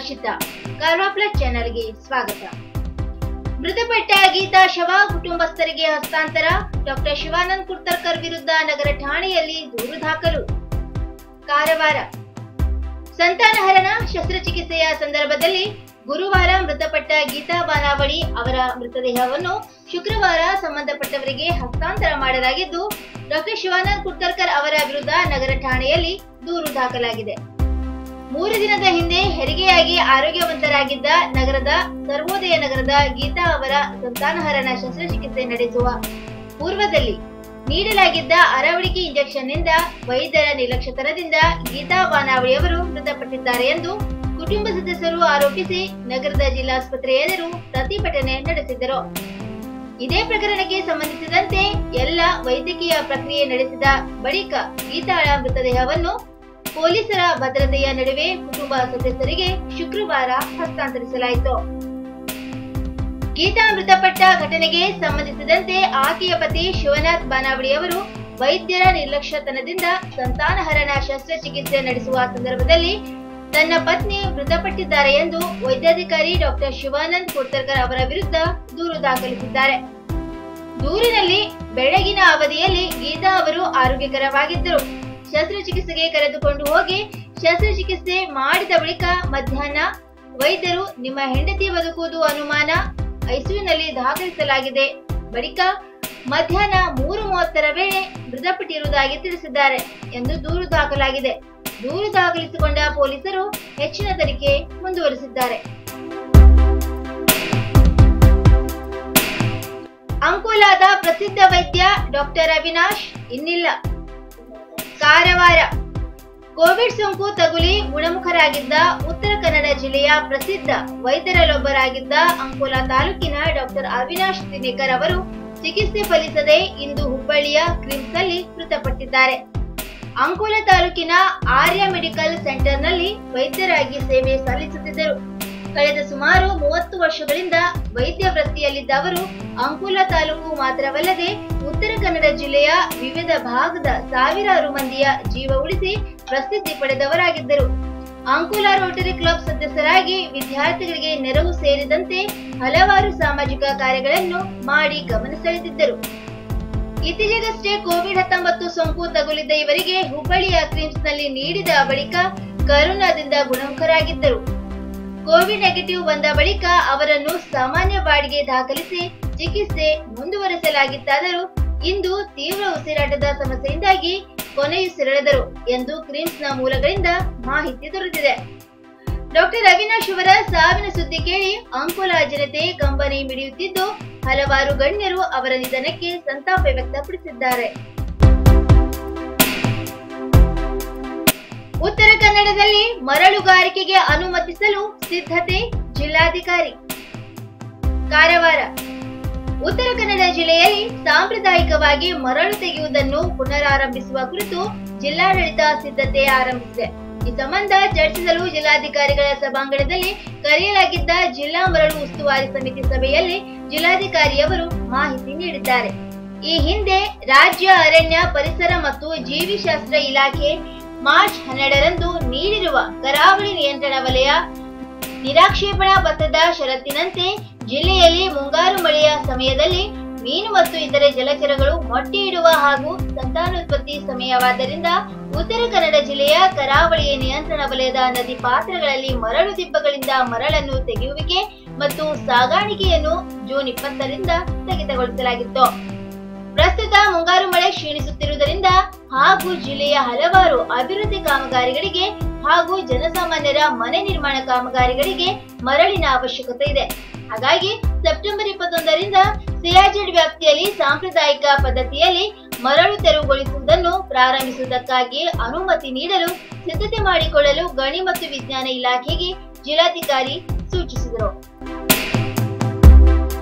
Harshita Karwa plus ಚಾನೆಲ್ಗೆ ಸ್ವಾಗತ. ಮೃತಪಟ್ಟ ಗೀತಾ ಶವ ಕುಟುಂಬಸ್ಥರಿಗೆ ಹಸ್ತಾಂತರ. ಡಾಕ್ಟರ್ ಶಿವಾನಂದ್ ಕುರ್ತರ್ಕರ್ ವಿರುದ್ಧ ನಗರ ಠಾಣೆಯಲ್ಲಿ ದೂರು ದಾಖಲು. ಕಾರವಾರ ಸಂತಾನಹರಣ ಶಸ್ತ್ರಚಿಕಿತ್ಸೆಯ ಸಂದರ್ಭದಲ್ಲಿ ಗುರುವಾರ ಮೃತಪಟ್ಟ ಗೀತಾ ಬಾನಾವಳಿ ಅವರ ಮೃತದೇಹವನ್ನು ಶುಕ್ರವಾರ ಸಂಬಂಧಪಟ್ಟವರಿಗೆ ಹಸ್ತಾಂತರ ಮಾಡಲಾಗಿದ್ದು, ಡಾಕ್ಟರ್ ಶಿವಾನಂದ್ ಕುರ್ತರ್ಕರ್ ಅವರ ವಿರುದ್ಧ ನಗರ ಠಾಣೆಯಲ್ಲಿ ದೂರು ದಾಖಲಾಗಿದೆ. 3 ದಿನದ ಹಿಂದೆ ಹೆರಿಗೆಯಾಗಿ ಆರೋಗ್ಯವಂತರಾಗಿದ್ದ ನಗರದ ಸರ್ವೋದಯ ನಗರದ ಗೀತಾ ಅವರ ಸಂತಾನಹರಣ ಶಸ್ತ್ರಚಿಕಿತ್ಸೆ ನಡೆಸುವ ಪೂರ್ವದಲ್ಲಿ ನೀಡಲಾಗಿದ್ದ ಅರವಳಿಕೆ ಇಂಜೆಕ್ಷನ್ ನಿಂದ ವೈದ್ಯರ ನಿರ್ಲಕ್ಷ್ಯತನದಿಂದ ಗೀತಾ ಬಾನಾವಳಿ ಅವರು ಮೃತಪಟ್ಟಿದ್ದಾರೆ ಎಂದು ಕುಟುಂಬ ಸದಸ್ಯರು ಆರೋಪಿಸಿ ನಗರದ ಜಿಲ್ಲಾಸ್ಪತ್ರೆ ಎದುರು ಪ್ರತಿಭಟನೆ ನಡೆಸಿದರು. ಇದೇ ಪ್ರಕರಣಕ್ಕೆ ಸಂಬಂಧಿಸಿದಂತೆ ಎಲ್ಲ ವೈದ್ಯಕೀಯ ಪ್ರಕ್ರಿಯೆ ನಡೆಸಿದ ಬಳಿಕ ಗೀತಾಳ ಮೃತದೇಹವನ್ನು ಪೊಲೀಸರ ಭದ್ರತೆಯ ನಡುವೆ ಕುಟುಂಬ ಸದಸ್ಯರಿಗೆ ಶುಕ್ರವಾರ ಹಸ್ತಾಂತರಿಸಲಾಯಿತು. ಗೀತಾ ಮೃತಪಟ್ಟ ಘಟನೆಗೆ ಸಂಬಂಧಿಸಿದಂತೆ ಆಕೆಯ ಪತಿ ಶಿವನಾಥ್ ಬಾನಾವಳಿ ಅವರು ವೈದ್ಯರ ನಿರ್ಲಕ್ಷ್ಯತನದಿಂದ ಸಂತಾನಹರಣ ಶಸ್ತ್ರಚಿಕಿತ್ಸೆ ನಡೆಸುವ ಸಂದರ್ಭದಲ್ಲಿ ತನ್ನ ಪತ್ನಿ ಮೃತಪಟ್ಟಿದ್ದಾರೆ ಎಂದು ವೈದ್ಯಾಧಿಕಾರಿ ಡಾಕ್ಟರ್ ಶಿವಾನಂದ್ ಕುರ್ತರ್ಕರ್ ಅವರ ವಿರುದ್ಧ ದೂರು ದಾಖಲಿಸಿದ್ದಾರೆ. ದೂರಿನಲ್ಲಿ ಬೆಳಗಿನ ಅವಧಿಯಲ್ಲಿ ಗೀತಾ ಅವರು ಆರೋಗ್ಯಕರವಾಗಿದ್ದರು. ಶಸ್ತ್ರಚಿಕಿತ್ಸೆಗೆ ಕರೆದುಕೊಂಡು ಹೋಗಿ ಶಸ್ತ್ರಚಿಕಿತ್ಸೆ ಮಾಡಿದ ಬಳಿಕ ಮಧ್ಯಾಹ್ನ ವೈದ್ಯರು ನಿಮ್ಮ ಹೆಂಡತಿ ಬದುಕುವುದು ಅನುಮಾನ, ಐಸಿಯುನಲ್ಲಿ ದಾಖಲಿಸಲಾಗಿದೆ. ಬಳಿಕ ಮಧ್ಯಾಹ್ನ 3:30 ವೇಳೆ ಮೃತಪಟ್ಟಿರುವುದಾಗಿ ತಿಳಿಸಿದ್ದಾರೆ ಎಂದು ದೂರು ದಾಖಲಾಗಿದೆ. ದೂರು ದಾಖಲಿಸಿಕೊಂಡ ಪೊಲೀಸರು ಹೆಚ್ಚಿನ ತನಿಖೆ ಮುಂದುವರಿಸಿದ್ದಾರೆ. ಅಂಕೋಲಾದ ಪ್ರಸಿದ್ಧ ವೈದ್ಯ ಡಾಕ್ಟರ್ ಅವಿನಾಶ್ ಇನ್ನಿಲ್ಲ. ಕಾರವಾರ ಕೋವಿಡ್ ಸೋಂಕು ತಗುಲಿ ಗುಣಮುಖರಾಗಿದ್ದ ಉತ್ತರ ಕನ್ನಡ ಜಿಲ್ಲೆಯ ಪ್ರಸಿದ್ಧ ವೈದ್ಯರಲ್ಲೊಬ್ಬರಾಗಿದ್ದ ಅಂಕೋಲಾ ತಾಲೂಕಿನ ಡಾಕ್ಟರ್ ಅವಿನಾಶ್ ತಿನ್ನೇಕರ್ ಅವರು ಚಿಕಿತ್ಸೆ ಫಲಿಸದೆ ಇಂದು ಹುಬ್ಬಳ್ಳಿಯ ಕ್ರಿಮ್ಸ್ ನಲ್ಲಿ ಮೃತಪಟ್ಟಿದ್ದಾರೆ. ಅಂಕೋಲಾ ತಾಲೂಕಿನ ಆರ್ಯ ಮೆಡಿಕಲ್ ಸೆಂಟರ್ನಲ್ಲಿ ವೈದ್ಯರಾಗಿ ಸೇವೆ ಸಲ್ಲಿಸುತ್ತಿದ್ದರು. ಕಳೆದ ಸುಮಾರು 30 ವರ್ಷಗಳಿಂದ ವೈದ್ಯ ವೃತ್ತಿಯಲ್ಲಿದ್ದ ಅವರು ಅಂಕೋಲಾ ತಾಲೂಕು ಮಾತ್ರವಲ್ಲದೆ ಉತ್ತರ ಕನ್ನಡ ಜಿಲ್ಲೆಯ ವಿವಿಧ ಭಾಗದ ಸಾವಿರಾರು ಮಂದಿಯ ಜೀವ ಉಳಿಸಿ ಪ್ರಸಿದ್ಧಿ ಪಡೆದವರಾಗಿದ್ದರು. ಅಂಕೋಲಾ ರೋಟರಿ ಕ್ಲಬ್ ಸದಸ್ಯರಾಗಿ ವಿದ್ಯಾರ್ಥಿಗಳಿಗೆ ನೆರವು ಸೇರಿದಂತೆ ಹಲವಾರು ಸಾಮಾಜಿಕ ಕಾರ್ಯಗಳನ್ನು ಮಾಡಿ ಗಮನ ಸೆಳೆದಿದ್ದರು. ಇತ್ತೀಚೆಗಷ್ಟೇ ಕೋವಿಡ್-19 ಸೋಂಕು ತಗುಲಿದ್ದ ಇವರಿಗೆ ಹುಬ್ಬಳ್ಳಿಯ ಕ್ರಿಮ್ಸ್ ನಲ್ಲಿ ನೀಡಿದ ಬಳಿಕ ಕರೋನಾದಿಂದ ಗುಣಮುಖರಾಗಿದ್ದರು. ಕೋವಿಡ್ ನೆಗೆಟಿವ್ ಬಂದ ಬಳಿಕ ಅವರನ್ನು ಸಾಮಾನ್ಯ ವಾರ್ಡ್ಗೆ ದಾಖಲಿಸಿ ಚಿಕಿತ್ಸೆ ಮುಂದುವರೆಸಲಾಗಿತ್ತಾದರೂ ಇಂದು ತೀವ್ರ ಉಸಿರಾಟದ ಸಮಸ್ಯೆಯಿಂದಾಗಿ ಕೊನೆಯುಸಿರೆಳೆದರು ಎಂದು ಕ್ರಿಮ್ಸ್ನ ಮೂಲಗಳಿಂದ ಮಾಹಿತಿ ದೊರೆತಿದೆ. ಡಾಕ್ಟರ್ ಅವಿನಾಶ್ ಅವರ ಸಾವಿನ ಸುದ್ದಿ ಕೇಳಿ ಅಂಕೋಲಾ ಜನತೆ ಕಂಬನಿ ಮಿಡಿಯುತ್ತಿದ್ದು, ಹಲವಾರು ಗಣ್ಯರು ಅವರ ನಿಧನಕ್ಕೆ ಸಂತಾಪ ವ್ಯಕ್ತಪಡಿಸಿದ್ದಾರೆ. ಉತ್ತರ ಕನ್ನಡದಲ್ಲಿ ಮರಳುಗಾರಿಕೆಗೆ ಅನುಮತಿಸಲು ಸಿದ್ಧತೆ ಜಿಲ್ಲಾಧಿಕಾರಿ. ಕಾರವಾರ ಉತ್ತರ ಕನ್ನಡ ಜಿಲ್ಲೆಯಲ್ಲಿ ಸಾಂಪ್ರದಾಯಿಕವಾಗಿ ಮರಳು ತೆಗೆಯುವುದನ್ನು ಪುನರಾರಂಭಿಸುವ ಕುರಿತು ಜಿಲ್ಲಾಡಳಿತ ಸಿದ್ಧತೆ ಆರಂಭಿಸಿದೆ. ಈ ಸಂಬಂಧ ಚರ್ಚಿಸಲು ಜಿಲ್ಲಾಧಿಕಾರಿಗಳ ಸಭಾಂಗಣದಲ್ಲಿ ಕರೆಯಲಾಗಿದ್ದ ಜಿಲ್ಲಾ ಮರಳು ಉಸ್ತುವಾರಿ ಸಮಿತಿ ಸಭೆಯಲ್ಲಿ ಜಿಲ್ಲಾಧಿಕಾರಿಯವರು ಮಾಹಿತಿ ನೀಡಿದ್ದಾರೆ. ಈ ಹಿಂದೆ ರಾಜ್ಯ ಅರಣ್ಯ ಪರಿಸರ ಮತ್ತು ಜೀವಿಶಾಸ್ತ್ರ ಇಲಾಖೆ ಮಾರ್ಚ್ 12ರಂದು ನೀಡಿರುವ ಕರಾವಳಿ ನಿಯಂತ್ರಣ ವಲಯ ನಿರಾಕ್ಷೇಪಣಾ ಪತ್ರದ ಷರತ್ತಿನಂತೆ ಜಿಲ್ಲೆಯಲ್ಲಿ ಮುಂಗಾರು ಮಳೆಯ ಸಮಯದಲ್ಲಿ ಮೀನು ಮತ್ತು ಇತರೆ ಜಲಚರಗಳು ಮೊಟ್ಟೆ ಇಡುವ ಹಾಗೂ ಸಂತಾನೋತ್ಪತ್ತಿ ಸಮಯವಾದ್ದರಿಂದ ಉತ್ತರ ಕನ್ನಡ ಜಿಲ್ಲೆಯ ಕರಾವಳಿಯ ನಿಯಂತ್ರಣ ವಲಯದ ನದಿ ಪಾತ್ರಗಳಲ್ಲಿ ಮರಳು ದಿಬ್ಬಗಳಿಂದ ಮರಳನ್ನು ತೆಗೆಯುವಿಕೆ ಮತ್ತು ಸಾಗಾಣಿಕೆಯನ್ನು ಜೂನ್ 20ರಿಂದ ಸ್ಥಗಿತಗೊಳಿಸಲಾಗಿತ್ತು. ಪ್ರಸ್ತುತ ಮುಂಗಾರು ಮಳೆ ಕ್ಷೀಣಿಸುತ್ತಿರುವುದರಿಂದ ಹಾಗೂ ಜಿಲ್ಲೆಯ ಹಲವಾರು ಅಭಿವೃದ್ಧಿ ಕಾಮಗಾರಿಗಳಿಗೆ ಹಾಗೂ ಜನಸಾಮಾನ್ಯರ ಮನೆ ನಿರ್ಮಾಣ ಕಾಮಗಾರಿಗಳಿಗೆ ಮರಳಿನ ಅವಶ್ಯಕತೆ ಇದೆ. ಹಾಗಾಗಿ ಸೆಪ್ಟೆಂಬರ್ 21ರಿಂದ ಸಿಯಾಜೆಡ್ ವ್ಯಾಪ್ತಿಯಲ್ಲಿ ಸಾಂಪ್ರದಾಯಿಕ ಪದ್ಧತಿಯಲ್ಲಿ ಮರಳು ತೆರವುಗೊಳಿಸುವುದನ್ನು ಪ್ರಾರಂಭಿಸುವುದಕ್ಕಾಗಿ ಅನುಮತಿ ನೀಡಲು ಸಿದ್ಧತೆ ಮಾಡಿಕೊಳ್ಳಲು ಗಣಿ ಮತ್ತು ವಿಜ್ಞಾನ ಇಲಾಖೆಗೆ ಜಿಲ್ಲಾಧಿಕಾರಿ ಸೂಚಿಸಿದರು.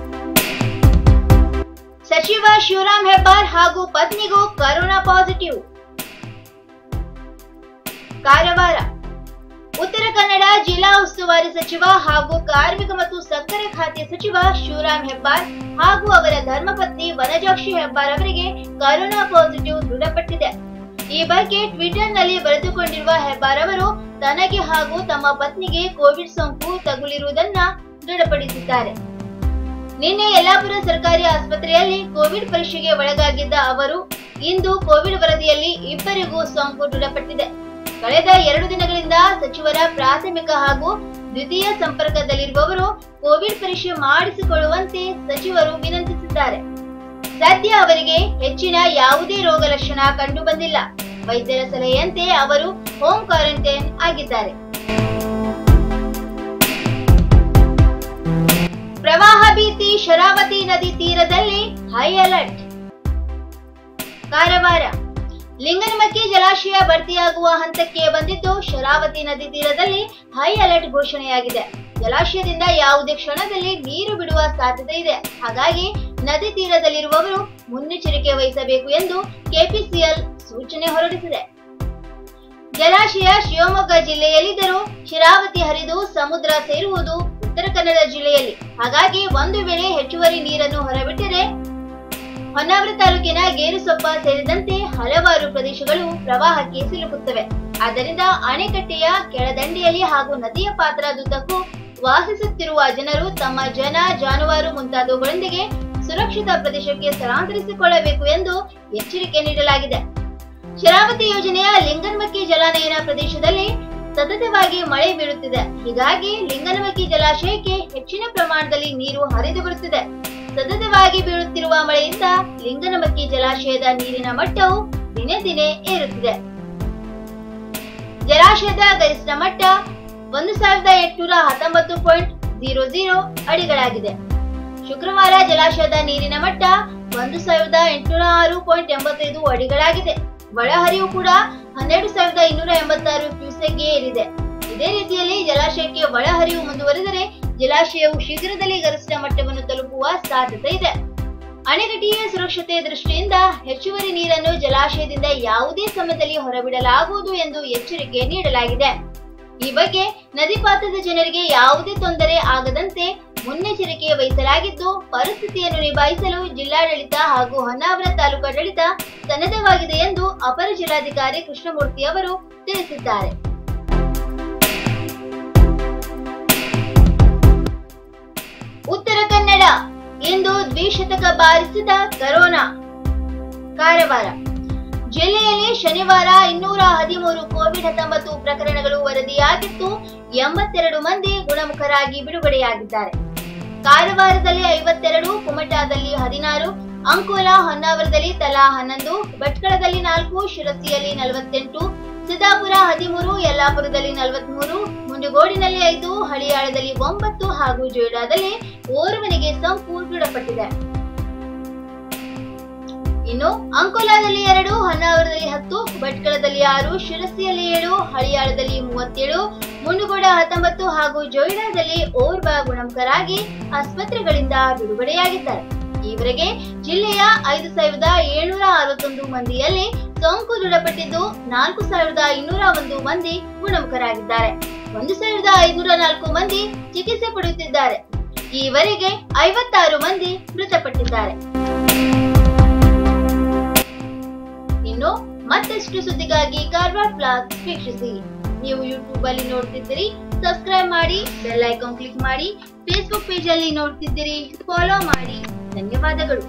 ಸಚಿವ ಶಿವರಾಮ್ ಹೆಬ್ಬಾರ್ ಹಾಗೂ ಪತ್ನಿಗೂ ಕರೋನಾ ಪಾಸಿಟಿವ್. ಕಾರವಾರ ಉತ್ತರ ಕನ್ನಡ ಜಿಲ್ಲಾ ಉಸ್ತುವಾರಿ ಸಚಿವ ಹಾಗೂ ಕಾರ್ಮಿಕ ಮತ್ತು ಸಕ್ಕರೆ ಖಾತೆ ಸಚಿವ ಶಿವರಾಮ್ ಹೆಬ್ಬಾರ್ ಹಾಗೂ ಅವರ ಧರ್ಮಪತ್ನಿ ವನಜಾಕ್ಷಿ ಹೆಬ್ಬಾರ್ ಅವರಿಗೆ ಕರೋನಾ ಪಾಸಿಟಿವ್ ದೃಢಪಟ್ಟಿದೆ. ಈ ಬಗ್ಗೆ ಟ್ವಿಟರ್ ನಲ್ಲಿ ಬರೆದುಕೊಂಡಿರುವ ಹೆಬ್ಬಾರ್ ಅವರು ತನಗೆ ಹಾಗೂ ತಮ್ಮ ಪತ್ನಿಗೆ ಕೋವಿಡ್ ಸೋಂಕು ತಗುಲಿರುವುದನ್ನ ದೃಢಪಡಿಸಿದ್ದಾರೆ. ನಿನ್ನೆ ಯಲ್ಲಾಪುರ ಸರ್ಕಾರಿ ಆಸ್ಪತ್ರೆಯಲ್ಲಿ ಕೋವಿಡ್ ಪರೀಕ್ಷೆಗೆ ಒಳಗಾಗಿದ್ದ ಅವರು ಇಂದು ಕೋವಿಡ್ ವರದಿಯಲ್ಲಿ ಇಬ್ಬರಿಗೂ ಸೋಂಕು ದೃಢಪಟ್ಟಿದೆ. ಕಳೆದ 2 ದಿನಗಳಿಂದ ಸಚಿವರ ಪ್ರಾಥಮಿಕ ಹಾಗೂ ದ್ವಿತೀಯ ಸಂಪರ್ಕದಲ್ಲಿರುವವರು ಕೋವಿಡ್ ಪರೀಕ್ಷೆ ಮಾಡಿಸಿಕೊಳ್ಳುವಂತೆ ಸಚಿವರು ವಿನಂತಿಸಿದ್ದಾರೆ. ಸದ್ಯ ಅವರಿಗೆ ಹೆಚ್ಚಿನ ಯಾವುದೇ ರೋಗ ಲಕ್ಷಣ ಕಂಡು ಬಂದಿಲ್ಲ. ವೈದ್ಯರ ಸಲಹೆಯಂತೆ ಅವರು ಹೋಮ್ ಕ್ವಾರಂಟೈನ್ ಆಗಿದ್ದಾರೆ. ಪ್ರವಾಹ ಭೀತಿ ಶರಾವತಿ ನದಿ ತೀರದಲ್ಲಿ ಹೈ ಅಲರ್ಟ್. ಕಾರವಾರ ಲಿಂಗನಮಕ್ಕಿ ಜಲಾಶಯ ಭರ್ತಿಯಾಗುವ ಹಂತಕ್ಕೆ ಬಂದಿದ್ದು ಶರಾವತಿ ನದಿ ತೀರದಲ್ಲಿ ಹೈ ಅಲರ್ಟ್ ಘೋಷಣೆಯಾಗಿದೆ. ಜಲಾಶಯದಿಂದ ಯಾವುದೇ ಕ್ಷಣದಲ್ಲಿ ನೀರು ಬಿಡುವ ಸಾಧ್ಯತೆ ಇದೆ. ಹಾಗಾಗಿ ನದಿ ತೀರದಲ್ಲಿರುವವರು ಮುನ್ನೆಚ್ಚರಿಕೆ ವಹಿಸಬೇಕು ಎಂದು ಕೆಪಿಸಿಎಲ್ ಸೂಚನೆ ಹೊರಡಿಸಿದೆ. ಜಲಾಶಯ ಶಿವಮೊಗ್ಗ ಜಿಲ್ಲೆಯಲ್ಲಿದ್ದರೂ ಶರಾವತಿ ಹರಿದು ಸಮುದ್ರ ಸೇರುವುದು ಉತ್ತರ ಕನ್ನಡ ಜಿಲ್ಲೆಯಲ್ಲಿ. ಹಾಗಾಗಿ ಒಂದು ವೇಳೆ ಹೆಚ್ಚುವರಿ ನೀರನ್ನು ಹೊರಬಿಟ್ಟರೆ ಹೊನ್ನಾವರ ತಾಲೂಕಿನ ಗೇರುಸೊಪ್ಪ ಸೇರಿದಂತೆ ಹಲವಾರು ಪ್ರದೇಶಗಳು ಪ್ರವಾಹಕ್ಕೆ ಸಿಲುಕುತ್ತವೆ. ಆದ್ದರಿಂದ ಅಣೆಕಟ್ಟೆಯ ಕೆಳದಂಡೆಯಲ್ಲಿ ಹಾಗೂ ನದಿಯ ಪಾತ್ರದುದ್ದಕ್ಕೂ ವಾಸಿಸುತ್ತಿರುವ ಜನರು ತಮ್ಮ ಜಾನುವಾರು ಮುಂತಾದವುಗಳೊಂದಿಗೆ ಸುರಕ್ಷಿತ ಪ್ರದೇಶಕ್ಕೆ ಸ್ಥಳಾಂತರಿಸಿಕೊಳ್ಳಬೇಕು ಎಂದು ಎಚ್ಚರಿಕೆ ನೀಡಲಾಗಿದೆ. ಶರಾವತಿ ಯೋಜನೆಯ ಲಿಂಗನಮಕ್ಕಿ ಜಲಾನಯನ ಪ್ರದೇಶದಲ್ಲಿ ಸತತವಾಗಿ ಮಳೆ ಬೀಳುತ್ತಿದೆ. ಹೀಗಾಗಿ ಲಿಂಗನಮಕ್ಕಿ ಜಲಾಶಯಕ್ಕೆ ಹೆಚ್ಚಿನ ಪ್ರಮಾಣದಲ್ಲಿ ನೀರು ಹರಿದು ಬರುತ್ತಿದೆ. ಸತತವಾಗಿ ಬೀಳುತ್ತಿರುವ ಮಳೆಯಿಂದ ಲಿಂಗನಮಕ್ಕಿ ಜಲಾಶಯದ ನೀರಿನ ಮಟ್ಟವು ದಿನೇ ದಿನೇ ಏರುತ್ತಿದೆ. ಜಲಾಶಯದ ಗರಿಷ್ಠ ಮಟ್ಟ 1819.00 ಅಡಿಗಳಾಗಿದೆ. ಶುಕ್ರವಾರ ಜಲಾಶಯದ ನೀರಿನ ಮಟ್ಟ 1806.85 ಅಡಿಗಳಾಗಿದೆ. ಒಳಹರಿವು ಕೂಡ 12286 ಕ್ಯೂಸೆಕ್ಗೆ ಏರಿದೆ. ಇದೇ ರೀತಿಯಲ್ಲಿ ಜಲಾಶಯಕ್ಕೆ ಒಳಹರಿವು ಮುಂದುವರೆದರೆ ಜಲಾಶಯವು ಶೀಘ್ರದಲ್ಲಿ ಗರಿಷ್ಠ ಮಟ್ಟವನ್ನು ತಲುಪುವ ಸಾಧ್ಯತೆ ಇದೆ. ಅಣೆಕಟ್ಟೆಯ ಸುರಕ್ಷತೆ ದೃಷ್ಟಿಯಿಂದ ಹೆಚ್ಚುವರಿ ನೀರನ್ನು ಜಲಾಶಯದಿಂದ ಯಾವುದೇ ಸಮಯದಲ್ಲಿ ಹೊರಬಿಡಲಾಗುವುದು ಎಂದು ಎಚ್ಚರಿಕೆ ನೀಡಲಾಗಿದೆ. ಈ ಬಗ್ಗೆ ನದಿ ಪಾತ್ರದ ಜನರಿಗೆ ಯಾವುದೇ ತೊಂದರೆ ಆಗದಂತೆ ಮುನ್ನೆಚ್ಚರಿಕೆ ವಹಿಸಲಾಗಿದ್ದು, ಪರಿಸ್ಥಿತಿಯನ್ನು ನಿಭಾಯಿಸಲು ಜಿಲ್ಲಾಡಳಿತ ಹಾಗೂ ಹೊನ್ನಾವರ ತಾಲೂಕಾಡಳಿತ ಸನ್ನದ್ಧವಾಗಿದೆ ಎಂದು ಅಪರ ಜಿಲ್ಲಾಧಿಕಾರಿ ಕೃಷ್ಣಮೂರ್ತಿ ಅವರು ತಿಳಿಸಿದ್ದಾರೆ. ಉತ್ತರ ಕನ್ನಡ ಇಂದು ದ್ವಿಶತಕ ಬಾರಿಸಿದ ಕರೋನಾ. ಕಾರವಾರ ಜಿಲ್ಲೆಯಲ್ಲಿ ಶನಿವಾರ 213 ಕೋವಿಡ್-19 ಪ್ರಕರಣಗಳು ವರದಿಯಾಗಿದ್ದು 82 ಮಂದಿ ಗುಣಮುಖರಾಗಿ ಬಿಡುಗಡೆಯಾಗಿದ್ದಾರೆ. ಕಾರವಾರದಲ್ಲಿ 52, ಕುಮಟಾದಲ್ಲಿ 16, ಅಂಕೋಲಾ ಹೊನ್ನಾವರದಲ್ಲಿ ತಲಾ 11, ಭಟ್ಕಳದಲ್ಲಿ 4, ಶಿರಸಿಯಲ್ಲಿ 48, ಸಿದ್ದಾಪುರ 13, ಯಲ್ಲಾಪುರದಲ್ಲಿ 43, ಮುಂಡಗೋಡಿನಲ್ಲಿ 5, ಹಳಿಯಾಳದಲ್ಲಿ 9 ಹಾಗೂ ಜೊಯ್ಡಾದಲ್ಲಿ ಓರ್ವನಿಗೆ ಸೋಂಕು ದೃಢಪಟ್ಟಿದೆ. ಇನ್ನು ಅಂಕೋಲಾದಲ್ಲಿ 2, ಹೊನ್ನಾವರದಲ್ಲಿ 10, ಭಟ್ಕಳದಲ್ಲಿ 6, ಶಿರಸಿಯಲ್ಲಿ 7, ಹಳಿಯಾಳದಲ್ಲಿ 37, ಮುಂಡಗೋಡ 19 ಹಾಗೂ ಜೊಯ್ಡಾದಲ್ಲಿ ಓರ್ವ ಗುಣಮುಖರಾಗಿ ಆಸ್ಪತ್ರೆಗಳಿಂದ ಬಿಡುಗಡೆಯಾಗಿದ್ದಾರೆ. ಈವರೆಗೆ ಜಿಲ್ಲೆಯ 5761 ಮಂದಿಯಲ್ಲಿ ಸೋಂಕು ದೃಢಪಟ್ಟಿದ್ದು 4201 ಮಂದಿ ಗುಣಮುಖರಾಗಿದ್ದಾರೆ. 1504 ಮಂದಿ ಚಿಕಿತ್ಸೆ ಪಡೆಯುತ್ತಿದ್ದಾರೆ. ಈವರೆಗೆ 56 ಮಂದಿ ಮೃತಪಟ್ಟಿದ್ದಾರೆ. ಇನ್ನು ಮತ್ತಷ್ಟು ಸುದ್ದಿಗಾಗಿ ಕಾರವಾರ ಫ್ಲಾಗ್ಸ್ ವೀಕ್ಷಿಸಿ. ನೀವು ಯೂಟ್ಯೂಬ್ ಅಲ್ಲಿ ನೋಡ್ತಿದ್ದೀರಿ, ಸಬ್ಸ್ಕ್ರೈಬ್ ಮಾಡಿ, ಬೆಲ್ ಐಕಾನ್ ಕ್ಲಿಕ್ ಮಾಡಿ. ಫೇಸ್ಬುಕ್ ಪೇಜ್ ಅಲ್ಲಿ ನೋಡ್ತಿದ್ದೀರಿ, ಫಾಲೋ ಮಾಡಿ. ಧನ್ಯವಾದಗಳು.